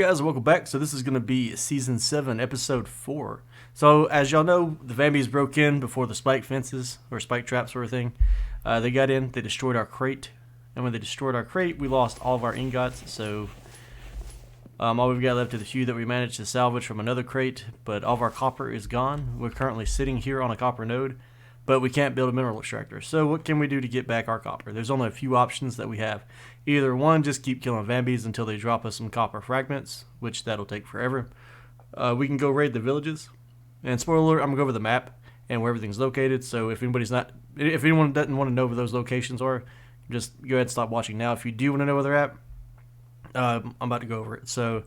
guys, welcome back. So this is going to be Season 7, Episode 4. So as y'all know, the Vambies broke in before the spike fences, or spike traps sort of thing. They got in, they destroyed our crate. And when they destroyed our crate, we lost all of our ingots. So all we've got left is the few that we managed to salvage from another crate. But all of our copper is gone. We're currently sitting here on a copper node, but we can't build a mineral extractor. So what can we do to get back our copper? There's only a few options that we have. Either one, just keep killing Vambies until they drop us some copper fragments, which that'll take forever. We can go raid the villages. And spoiler alert, I'm gonna go over the map and where everything's located. So if anyone doesn't want to know where those locations are, just go ahead and stop watching now. If you do want to know where they're at, I'm about to go over it. So,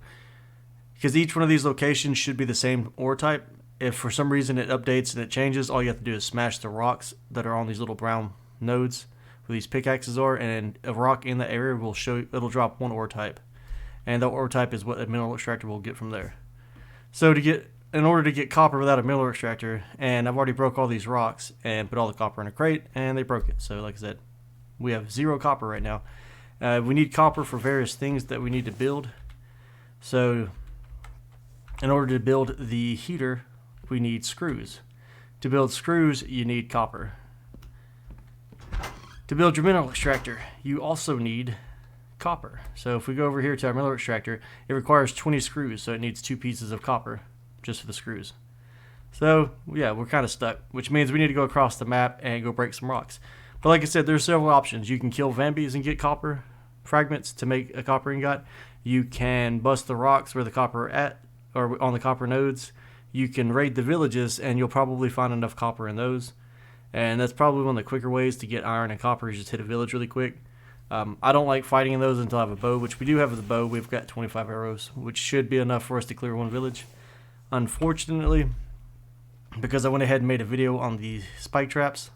because each one of these locations should be the same ore type. If for some reason it updates and it changes, all you have to do is smash the rocks that are on these little brown nodes where these pickaxes are, and a rock in the area will it'll drop one ore type, and the ore type is what a mineral extractor will get from there. So in order to get copper without a mineral extractor, and I've already broke all these rocks and put all the copper in a crate, and they broke it. So like I said, we have 0 copper right now. We need copper for various things that we need to build. So in order to build the heater, we need screws. To build screws, you need copper. To build your mineral extractor, you also need copper. So if we go over here to our mineral extractor, it requires 20 screws, so it needs 2 pieces of copper just for the screws. So yeah, we're kind of stuck, which means we need to go across the map and go break some rocks. But like I said, there's several options. You can kill Vambies and get copper fragments to make a copper ingot. You can bust the rocks where the copper are at, or on the copper nodes. You can raid the villages, and you'll probably find enough copper in those. And that's probably one of the quicker ways to get iron and copper, is just hit a village really quick. I don't like fighting in those until I have a bow, which we do have with the bow. We've got 25 arrows, which should be enough for us to clear one village. Unfortunately, because I went ahead and made a video on the spike traps,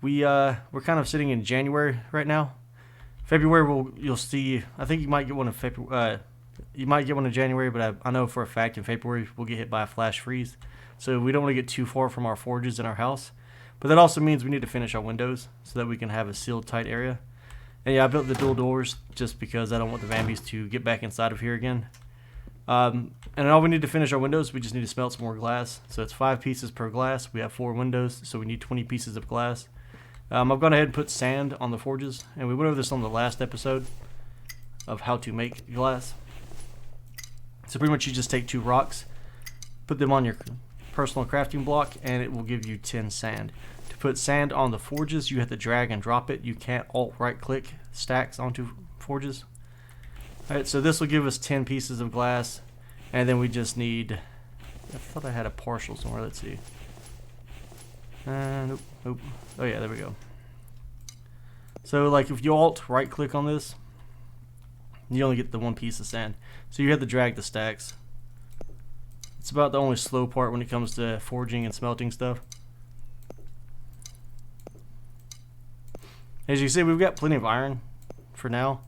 we're kind of sitting in January right now. February, you'll see. I think you might get one in February. You might get one in January, but I know for a fact in February we'll get hit by a flash freeze. So we don't want to get too far from our forges in our house. But that also means we need to finish our windows so that we can have a sealed tight area. And yeah, I built the dual doors just because I don't want the Vambies to get back inside of here again. And all we need to finish our windows, we just need to smelt some more glass. So it's 5 pieces per glass. We have 4 windows, so we need 20 pieces of glass. I've gone ahead and put sand on the forges, and we went over this on the last episode of how to make glass. So pretty much you just take 2 rocks, put them on your personal crafting block, and it will give you 10 sand. To put sand on the forges, you have to drag and drop it. You can't alt right click stacks onto forges. Alright, so this will give us 10 pieces of glass, and then we just need, I thought I had a partial somewhere, let's see. Nope. Oh yeah, there we go. So like if you alt right click on this, you only get the 1 piece of sand. So you have to drag the stacks. It's about the only slow part when it comes to forging and smelting stuff. As you can see, we've got plenty of iron for now.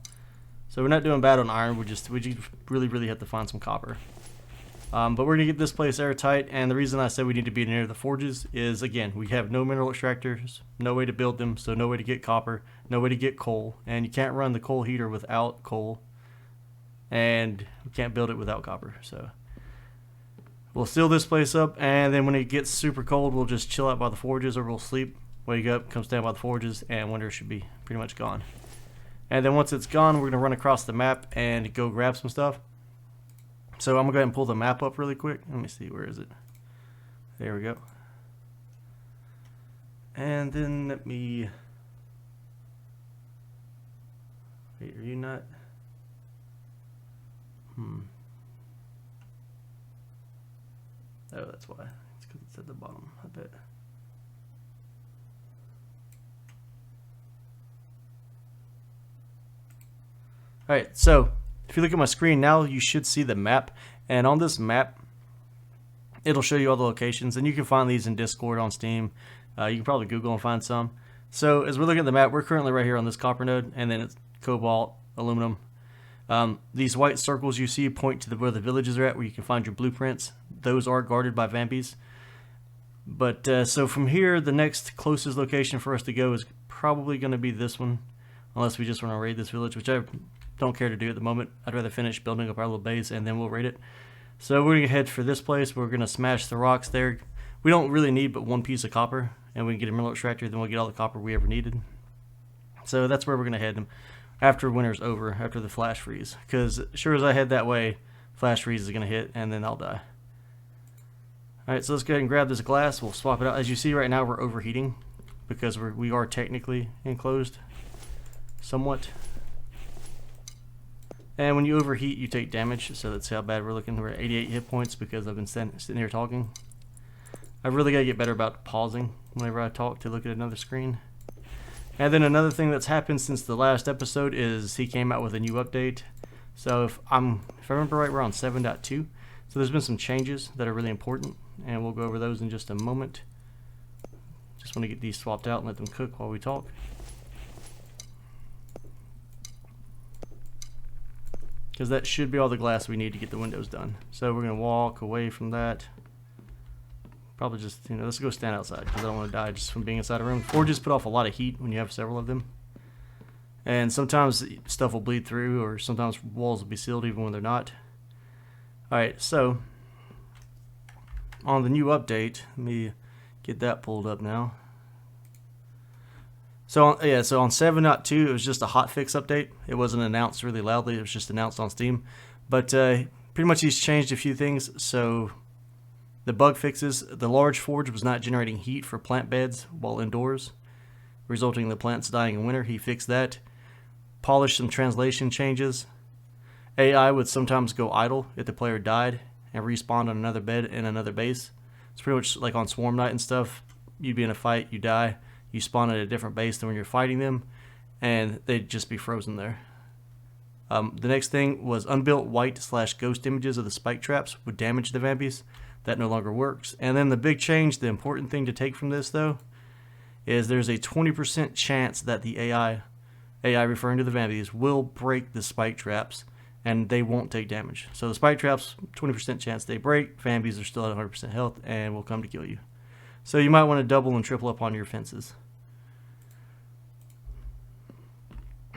So we're not doing bad on iron, we just really have to find some copper. But we're going to get this place airtight, and the reason I said we need to be near the forges is, again, we have no mineral extractors, no way to build them, so no way to get copper, no way to get coal, and you can't run the coal heater without coal, and we can't build it without copper. So we'll seal this place up, and then when it gets super cold, we'll just chill out by the forges, or we'll sleep, wake up, come stand by the forges, and winter should be pretty much gone. And then once it's gone, we're going to run across the map and go grab some stuff. So I'm going to go ahead and pull the map up really quick. Let me see, where is it? There we go. And then let me... Wait, are you not... Oh, that's why. It's because it's at the bottom, I bet. Alright, so if you look at my screen now, you should see the map. And on this map, it'll show you all the locations. And you can find these in Discord, on Steam. You can probably Google and find some. So as we're looking at the map, we're currently right here on this copper node. And then it's cobalt, aluminum. These white circles you see point to where the villages are at, where you can find your blueprints. Those are guarded by Vambies. But so from here, the next closest location for us to go is probably going to be this one. Unless we just want to raid this village, which I don't care to do at the moment. I'd rather finish building up our little base and then we'll raid it. So we're going to head for this place. We're going to smash the rocks there. We don't really need but one piece of copper, and we can get a mineral extractor, then we'll get all the copper we ever needed. So that's where we're going to head after winter's over, after the flash freeze. Because sure as I head that way, flash freeze is going to hit, and then I'll die. Alright, so let's go ahead and grab this glass. We'll swap it out. As you see right now, we're overheating because we are technically enclosed somewhat. And when you overheat, you take damage, so that's how bad we're looking. We're at 88 hit points because I've been sitting here talking. I really got to get better about pausing whenever I talk to look at another screen. And then another thing that's happened since the last episode is he came out with a new update. So if I remember right, we're on 7.2. So there's been some changes that are really important, and we'll go over those in just a moment. Just want to get these swapped out and let them cook while we talk. Because that should be all the glass we need to get the windows done. So we're going to walk away from that. Probably just, let's go stand outside because I don't want to die just from being inside a room. Forges put off a lot of heat when you have several of them. And sometimes stuff will bleed through, or sometimes walls will be sealed even when they're not. Alright, so on the new update, let me get that pulled up now. So on 7.2, it was just a hotfix update. It wasn't announced really loudly. It was just announced on Steam. But pretty much he's changed a few things. So the bug fixes: the large forge was not generating heat for plant beds while indoors, resulting in the plants dying in winter. He fixed that. Polished some translation changes. AI would sometimes go idle if the player died and respawned on another bed in another base. It's pretty much like on Swarm Night and stuff. You'd be in a fight, you die. You spawn at a different base than when you're fighting them, and they'd just be frozen there. The next thing was unbuilt white/ghost images of the spike traps would damage the vampies. That no longer works. And then the big change, the important thing to take from this though, is there's a 20% chance that the AI referring to the vampies, will break the spike traps, and they won't take damage. So the spike traps, 20% chance they break. Vampies are still at 100% health and will come to kill you. So you might want to double and triple up on your fences.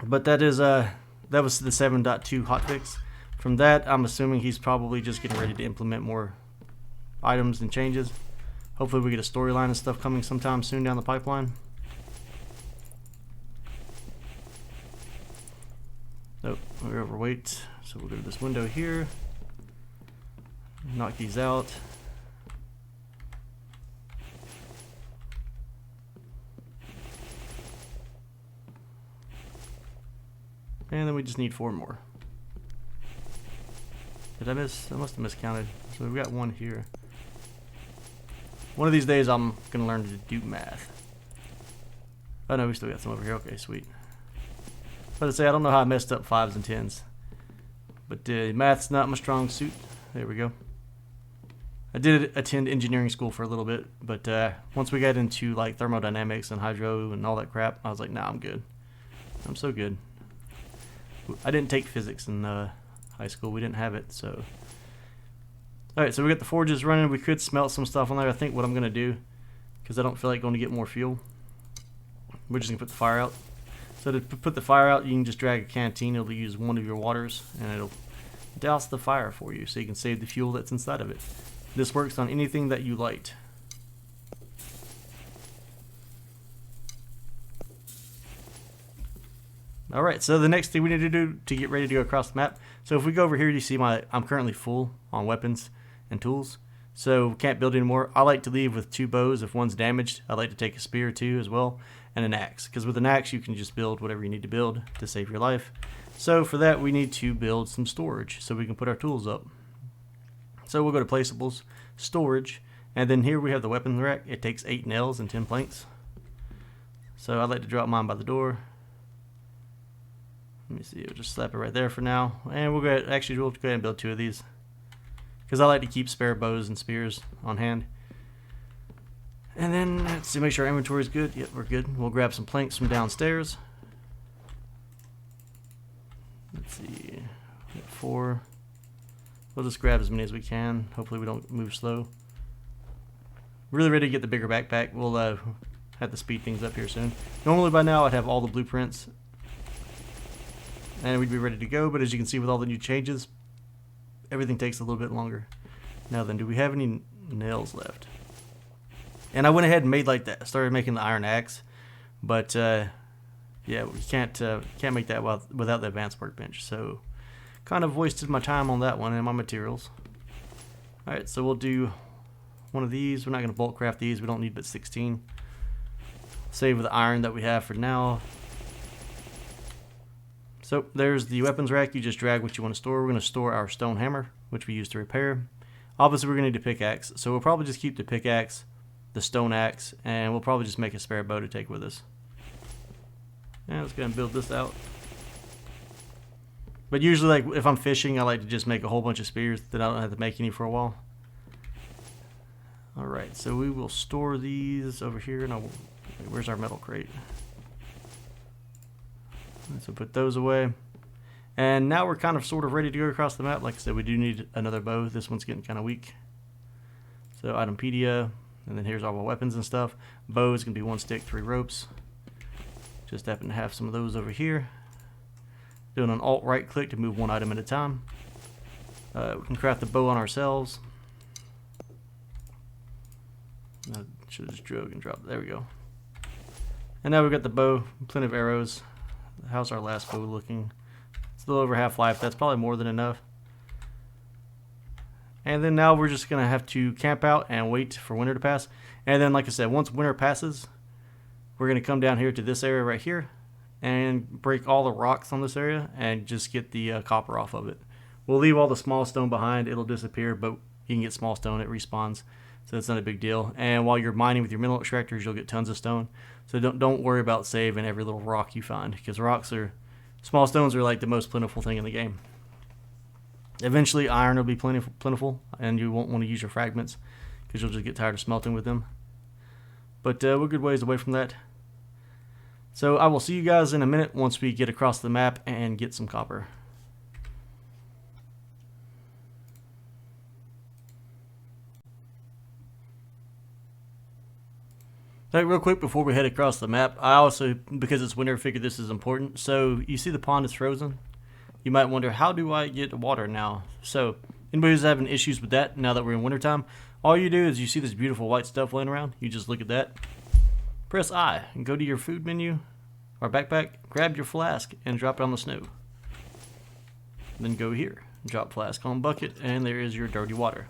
But that was the 7.2 hotfix. From that, I'm assuming he's probably just getting ready to implement more items and changes. Hopefully we get a storyline and stuff coming sometime soon down the pipeline. Nope, we're overweight. So we'll go to this window here. Knock these out. And then we just need 4 more. Did I miss? I must have miscounted. So we've got 1 here. One of these days I'm going to learn to do math. Oh no, we still got some over here. Okay, sweet. But to say, I don't know how I messed up 5s and 10s. But math's not my strong suit. There we go. I did attend engineering school for a little bit, but once we got into like thermodynamics and hydro and all that crap, I was like, nah, I'm good. I'm so good. I didn't take physics in high school. We didn't have it, so. Alright, so we got the forges running. We could smelt some stuff on there. I think what I'm going to do, because I don't feel like going to get more fuel, we're just going to put the fire out. So to put the fire out, you can just drag a canteen. It'll use one of your waters, and it'll douse the fire for you, so you can save the fuel that's inside of it. This works on anything that you light. Alright, so the next thing we need to do to get ready to go across the map. So if we go over here, you see I'm currently full on weapons and tools. So can't build anymore. I like to leave with 2 bows. If one's damaged, I like to take a spear too as well, and an axe. Because with an axe, you can just build whatever you need to build to save your life. So for that, we need to build some storage so we can put our tools up. So we'll go to placeables, storage, and then here we have the weapons rack. It takes 8 nails and 10 planks. So I like to drop mine by the door. Let me see, we'll just slap it right there for now. And we'll go ahead, actually we'll go ahead and build 2 of these, because I like to keep spare bows and spears on hand. And then let's see, make sure our inventory is good. Yep, we're good. We'll grab some planks from downstairs. Let's see, 4. We'll just grab as many as we can. Hopefully we don't move slow. Really ready to get the bigger backpack. We'll have to speed things up here soon. Normally by now I'd have all the blueprints and we'd be ready to go. But as you can see with all the new changes, everything takes a little bit longer. Now then, do we have any nails left? And I went ahead and made like that, started making the iron axe, but yeah, we can't make that without the advanced workbench. So kind of wasted my time on that one and my materials. All right, so we'll do one of these. We're not going to bulk craft these. We don't need but 16. Save the iron that we have for now. So there's the weapons rack. You just drag what you want to store. We're going to store our stone hammer, which we use to repair. Obviously, we're going to need a pickaxe, so we'll probably just keep the pickaxe, the stone axe, and we'll probably just make a spare bow to take with us. Yeah, let's go and build this out. But usually, like if I'm fishing, I like to just make a whole bunch of spears that I don't have to make any for a while. All right, so we will store these over here. And where's our metal crate? So put those away. And now we're kind of sort of ready to go across the map. Like I said, we do need another bow. This one's getting kind of weak. So itempedia, and then here's all our weapons and stuff. Bow is going to be 1 stick, 3 ropes. Just happen to have some of those over here. Doing an alt right click to move one item at a time. We can craft the bow on ourselves. I should have just drug and dropped. There we go. And now we've got the bow, plenty of arrows. How's our last bow looking? It's a little over half life. That's probably more than enough. And then now we're just going to have to camp out and wait for winter to pass. And then, like I said, once winter passes, we're going to come down here to this area right here and break all the rocks on this area and just get the copper off of it. We'll leave all the small stone behind. It'll disappear, but you can get small stone. It respawns, so it's not a big deal. And while you're mining with your mineral extractors, you'll get tons of stone. So don't worry about saving every little rock you find, because small stones are like the most plentiful thing in the game. Eventually, iron will be plentiful, and you won't want to use your fragments because you'll just get tired of smelting with them. But we're good ways away from that. So I will see you guys in a minute once we get across the map and get some copper. Hey, real quick before we head across the map, I also, because it's winter, figured this is important. So you see the pond is frozen. You might wonder, how do I get water now? So anybody who's having issues with that now that we're in wintertime, all you do is you see this beautiful white stuff laying around. You just look at that, press I, and go to your food menu or backpack, grab your flask, and drop it on the snow. Then go here, drop flask on bucket, and there is your dirty water.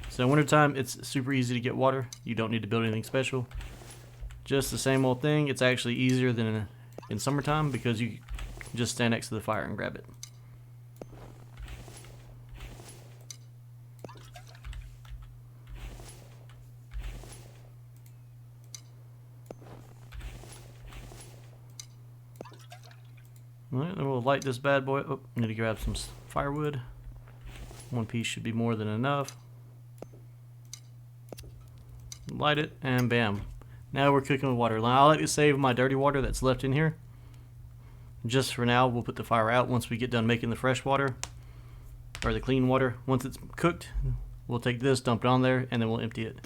So in wintertime, it's super easy to get water. You don't need to build anything special. Just the same old thing. It's actually easier than in summertime because you just stand next to the fire and grab it. Alright, then we'll light this bad boy. Oh, need to grab some firewood. 1 piece should be more than enough. Light it, and bam. Now we're cooking with water. Now I like to save my dirty water that's left in here. Just for now, we'll put the fire out once we get done making the fresh water, or the clean water. Once it's cooked, we'll take this, dump it on there, and then we'll empty it.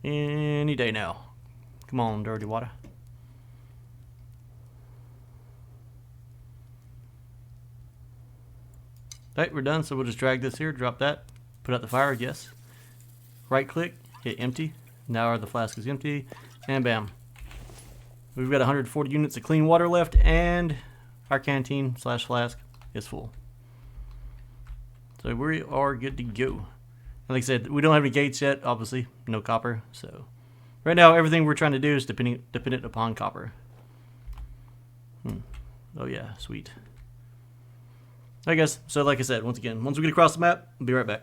Any day now. Come on, dirty water. Alright, we're done, so we'll just drag this here, drop that, put out the fire, yes. Right click, hit empty. Now the flask is empty, and bam. We've got 140 units of clean water left, and our canteen / flask is full. So we are good to go. And like I said, we don't have any gates yet, obviously, no copper. So right now, everything we're trying to do is dependent upon copper. Oh yeah, sweet. I guess, so like I said, once again, once we get across the map, we'll be right back.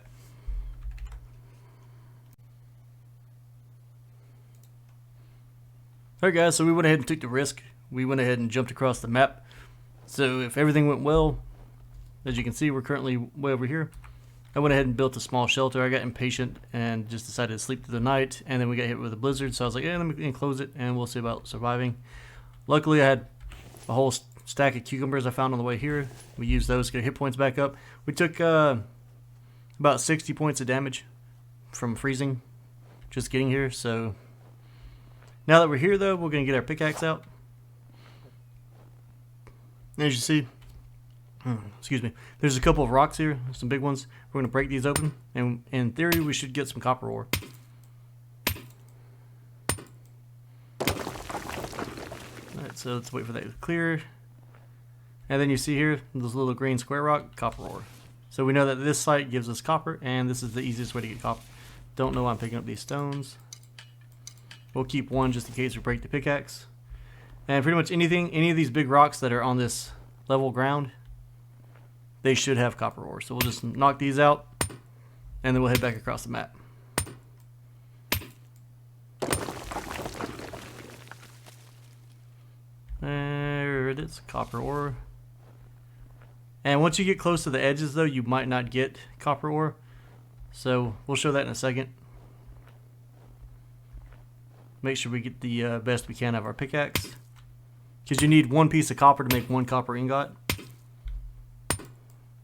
Alright guys, so we went ahead and took the risk. We went ahead and jumped across the map. So if everything went well, as you can see, we're currently way over here. I went ahead and built a small shelter. I got impatient and just decided to sleep through the night, and then we got hit with a blizzard, so I was like, yeah, let me enclose it and we'll see about surviving. Luckily I had a whole stack of cucumbers I found on the way here. We used those to get hit points back up. We took about 60 points of damage from freezing just getting here, so now that we're here though, we're going to get our pickaxe out. As you see, excuse me, there's a couple of rocks here, some big ones. We're going to break these open, and in theory, we should get some copper ore. Alright, so let's wait for that to clear. And then you see here, this little green square rock, copper ore. So we know that this site gives us copper, and this is the easiest way to get copper. Don't know why I'm picking up these stones. We'll keep one just in case we break the pickaxe. And pretty much any of these big rocks that are on this level ground, they should have copper ore. So we'll just knock these out, and then we'll head back across the map. There it is, copper ore. And once you get close to the edges though, you might not get copper ore. So we'll show that in a second. Make sure we get the best we can out of our pickaxe. Because you need one piece of copper to make one copper ingot.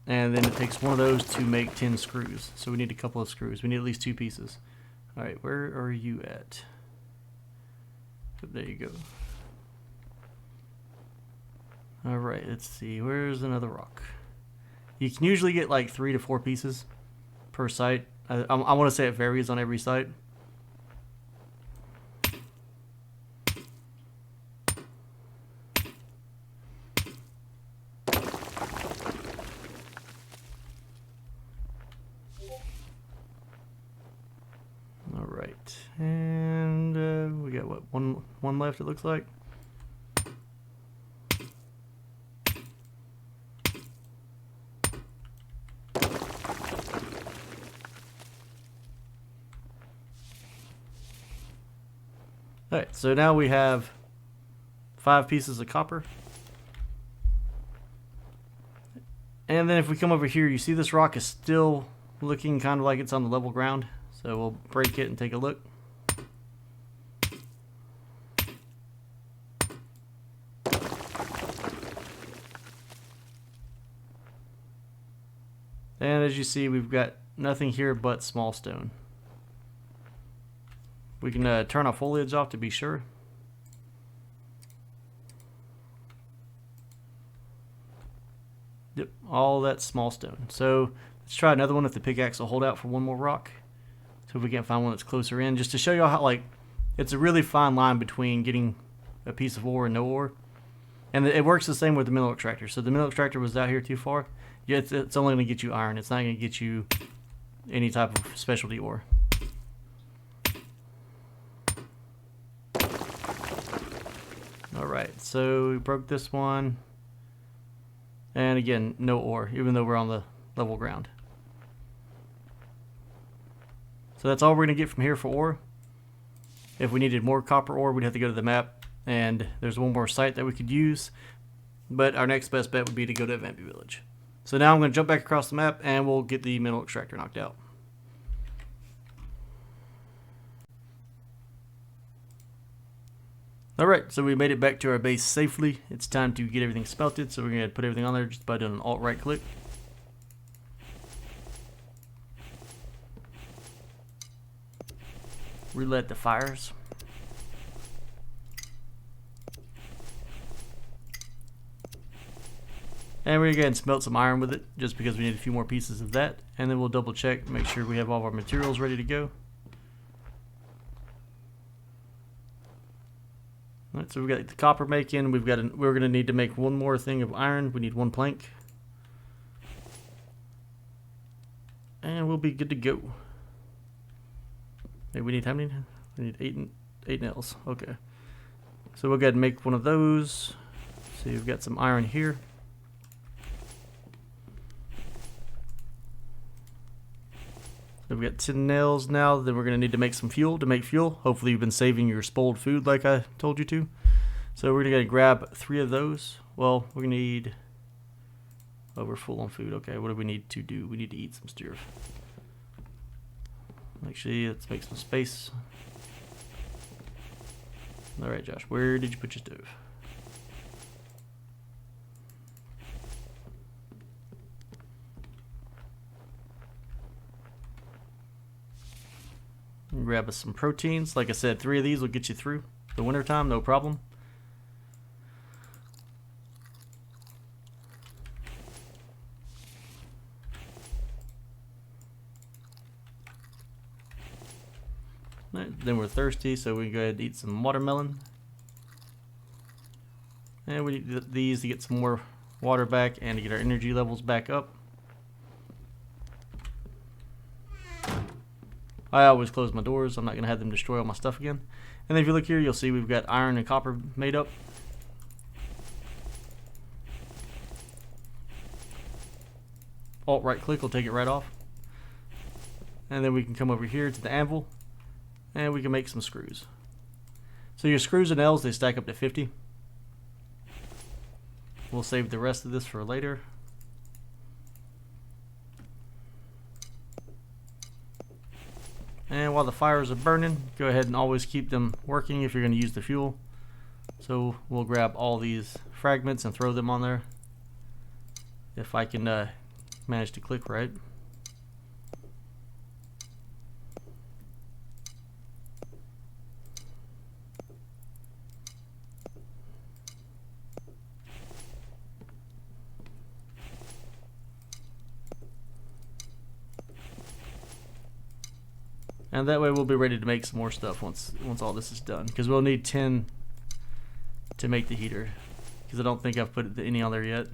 And then it takes one of those to make 10 screws. So we need a couple of screws. We need at least 2 pieces. Alright, where are you at? There you go. Alright, let's see. Where's another rock? You can usually get like 3 to 4 pieces per site. I want to say it varies on every site. Alright, and we got what, one left it looks like. Alright, so now we have 5 pieces of copper. And then if we come over here, you see this rock is still looking kind of like it's on the level ground. So we'll break it and take a look. And as you see, we've got nothing here but small stone. We can turn our foliage off to be sure. Yep, all that small stone. So let's try another one if the pickaxe will hold out for one more rock. So if we can't find one that's closer in, just to show you how like it's a really fine line between getting a piece of ore and no ore. And it works the same with the mineral extractor. So the mineral extractor was out here too far. Yeah, it's only going to get you iron. It's not going to get you any type of specialty ore. Alright, so we broke this one. And again, no ore, even though we're on the level ground. So that's all we're going to get from here for ore. If we needed more copper ore, we'd have to go to the map. And there's one more site that we could use. But our next best bet would be to go to Vamby Village. So now I'm going to jump back across the map and we'll get the mineral extractor knocked out. Alright, so we made it back to our base safely. It's time to get everything smelted, so we're going to put everything on there just by doing an alt right click. Relet the fires. And we're going to go ahead and smelt some iron with it, just because we need a few more pieces of that. And then we'll double check, make sure we have all of our materials ready to go. Alright, so we've got the copper making. We're going to need to make one more thing of iron. We need 1 plank. And we'll be good to go. Hey, we need how many? We need 8 nails. Okay. So we'll go ahead and make one of those. So we've got some iron here. We've got 10 nails now. Then we're going to need to make some fuel to make fuel. Hopefully you've been saving your spoiled food like I told you to. So we're going to grab 3 of those. Well, we're going to need... Oh, we're full on food. Okay, what do we need to do? We need to eat some stuff. Actually, let's make some space. Alright, Josh, where did you put your stove? Grab us some proteins. Like I said, 3 of these will get you through the winter time, no problem. Right, then we're thirsty, so we can go ahead and eat some watermelon. And we need these to get some more water back and to get our energy levels back up. I always close my doors. I'm not going to have them destroy all my stuff again. And then if you look here, you'll see we've got iron and copper made up. Alt right click will take it right off. And then we can come over here to the anvil and we can make some screws. So your screws and nails, they stack up to 50. We'll save the rest of this for later. And while the fires are burning, go ahead and always keep them working if you're going to use the fuel. So we'll grab all these fragments and throw them on there. If I can manage to click right. And that way we'll be ready to make some more stuff once all this is done. Because we'll need 10 to make the heater. Because I don't think I've put any on there yet.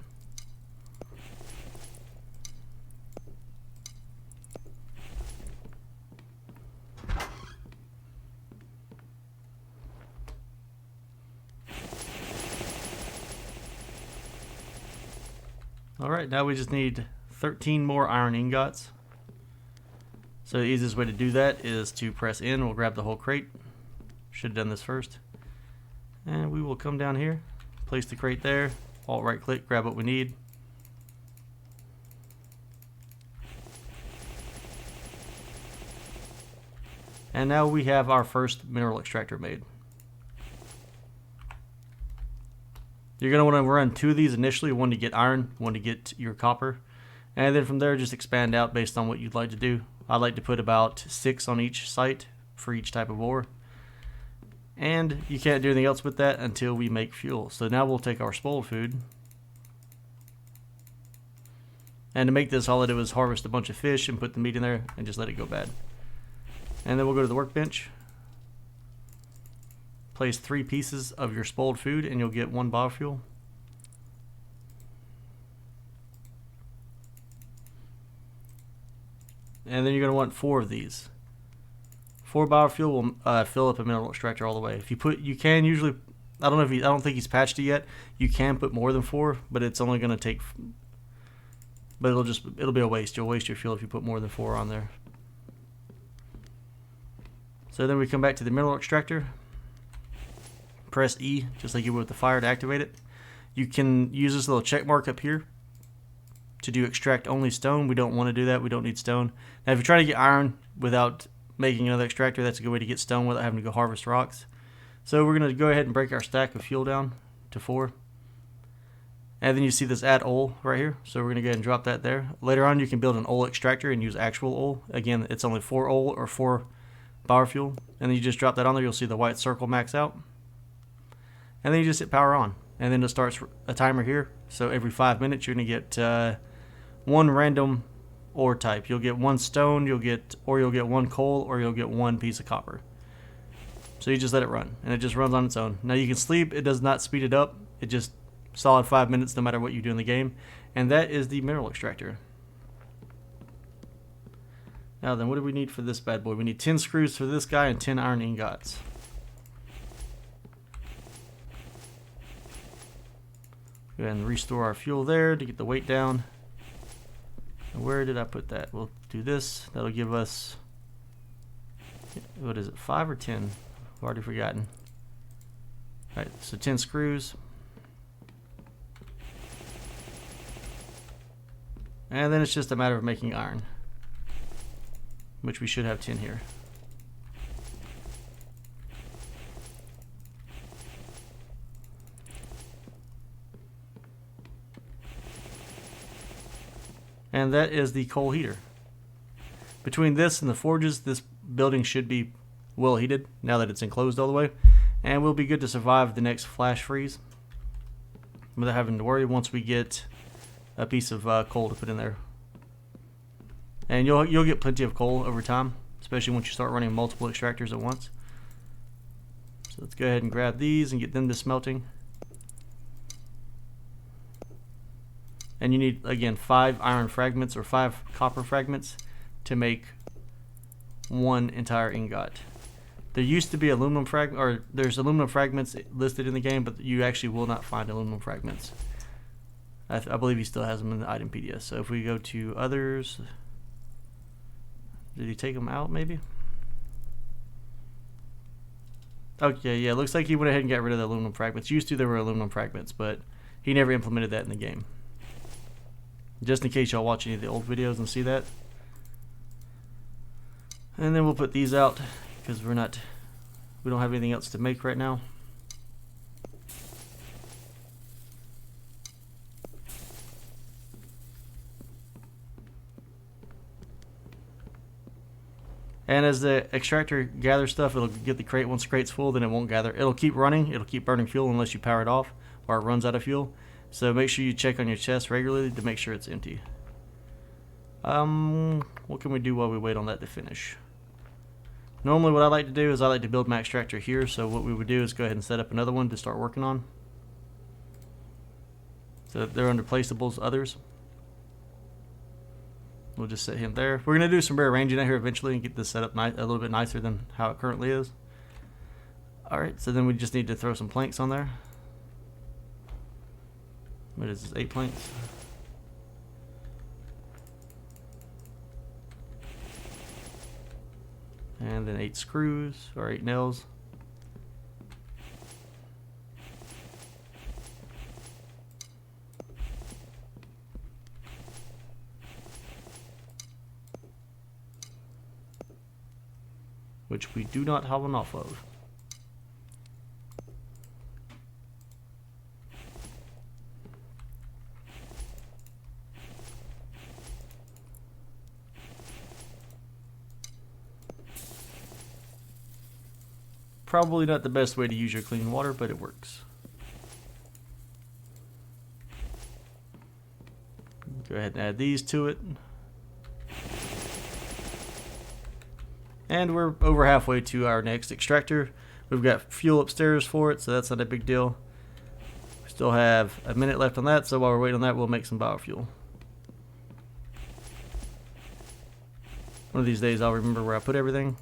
Alright, now we just need 13 more iron ingots. So the easiest way to do that is to press in. We'll grab the whole crate. Should have done this first. And we will come down here, place the crate there, alt right click, grab what we need. And now we have our first mineral extractor made. You're going to want to run 2 of these initially, one to get iron, one to get your copper. And then from there just expand out based on what you'd like to do. I like to put about 6 on each site for each type of ore. And you can't do anything else with that until we make fuel. So now we'll take our spoiled food. And to make this, all I did was harvest a bunch of fish and put the meat in there and just let it go bad. And then we'll go to the workbench. Place 3 pieces of your spoiled food and you'll get 1 biofuel. And then you're going to want 4 of these. 4 biofuel will fill up a mineral extractor all the way. If you put, you can usually, I don't think he's patched it yet. You can put more than 4, but it's only going to take, but it'll be a waste. You'll waste your fuel if you put more than 4 on there. So then we come back to the mineral extractor. Press E, just like you would with the fire, to activate it. You can use this little check mark up here to do extract only stone. We don't want to do that. We don't need stone. Now if you're trying to get iron without making another extractor, that's a good way to get stone without having to go harvest rocks. So we're going to go ahead and break our stack of fuel down to 4. And then you see this add oil right here. So we're going to go ahead and drop that there. Later on you can build an oil extractor and use actual oil. Again, it's only 4 oil or 4 biofuel. And then you just drop that on there. You'll see the white circle max out. And then you just hit power on. And then it starts a timer here. So every 5 minutes you're going to get 1 random ore type. You'll get 1 stone, you'll get 1 coal, or you'll get 1 piece of copper. So you just let it run, and it just runs on its own. Now you can sleep. It does not speed it up. It just solid 5 minutes no matter what you do in the game. And that is the mineral extractor. Now then, what do we need for this bad boy? We need 10 screws for this guy and 10 iron ingots. Go ahead and restore our fuel there to get the weight down. And where did I put that? We'll do this. That'll give us, what is it, 5 or 10? I've already forgotten. Alright, so 10 screws. And then it's just a matter of making iron, which we should have 10 here. And that is the coal heater. Between this and the forges, this building should be well heated now that it's enclosed all the way. And we'll be good to survive the next flash freeze without having to worry once we get a piece of coal to put in there. And you'll get plenty of coal over time. especially once you start running multiple extractors at once. So let's go ahead and grab these and get them to smelting. And you need, again, 5 iron fragments or 5 copper fragments to make 1 entire ingot. There used to be aluminum there's aluminum fragments listed in the game, but you actually will not find aluminum fragments. I believe he still has them in the item PDS. So if we go to others, did he take them out maybe? Okay, yeah, looks like he went ahead and got rid of the aluminum fragments. Used to there were aluminum fragments, but he never implemented that in the game. Just in case y'all watch any of the old videos and see that. And then we'll put these out because we don't have anything else to make right now. And as the extractor gathers stuff, it'll get the crate. Once the crate's full, then it won't gather. It'll keep running. It'll keep burning fuel unless you power it off or it runs out of fuel. So make sure you check on your chest regularly to make sure it's empty. What can we do while we wait on that to finish? Normally what I like to do is I like to build my extractor here. So what we would do is go ahead and set up another one to start working on. So they're under placeables, others. We'll just set him there. We're going to do some rearranging out here eventually and get this set up a little bit nicer than how it currently is. Alright, so then we just need to throw some planks on there. What is this, 8 planks? And then 8 screws, or 8 nails. Which we do not have enough of. Probably not the best way to use your clean water, but it works. Go ahead and add these to it. And we're over halfway to our next extractor. We've got fuel upstairs for it, so that's not a big deal. We still have a minute left on that, so while we're waiting on that, we'll make some biofuel. One of these days I'll remember where I put everything.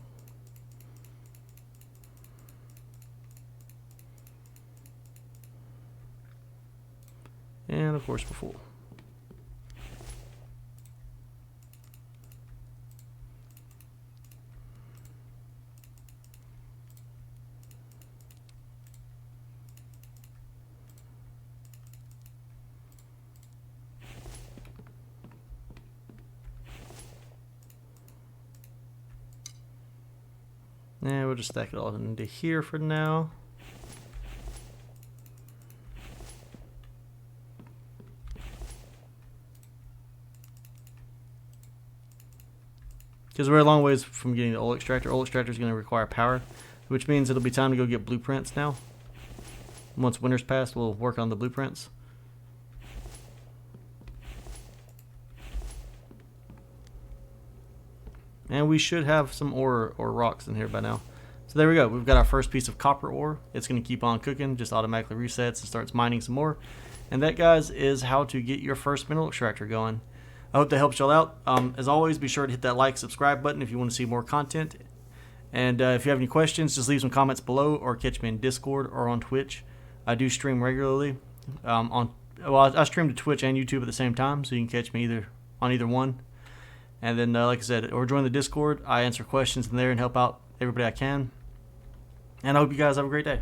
And of course we're full. And we'll just stack it all into here for now. Because we're a long ways from getting the old extractor. Old extractor is going to require power, which means it'll be time to go get blueprints now. Once winter's passed, we'll work on the blueprints. And we should have some ore or rocks in here by now. So there we go. We've got our first piece of copper ore. It's going to keep on cooking, just automatically resets and starts mining some more. And that, guys, is how to get your first mineral extractor going. I hope that helps y'all out. As always, be sure to hit that like, subscribe button if you want to see more content. And if you have any questions, just leave some comments below or catch me in Discord or on Twitch. I do stream regularly. I stream to Twitch and YouTube at the same time, so you can catch me on either one. And then, like I said, or join the Discord. I answer questions in there and help out everybody I can. And I hope you guys have a great day.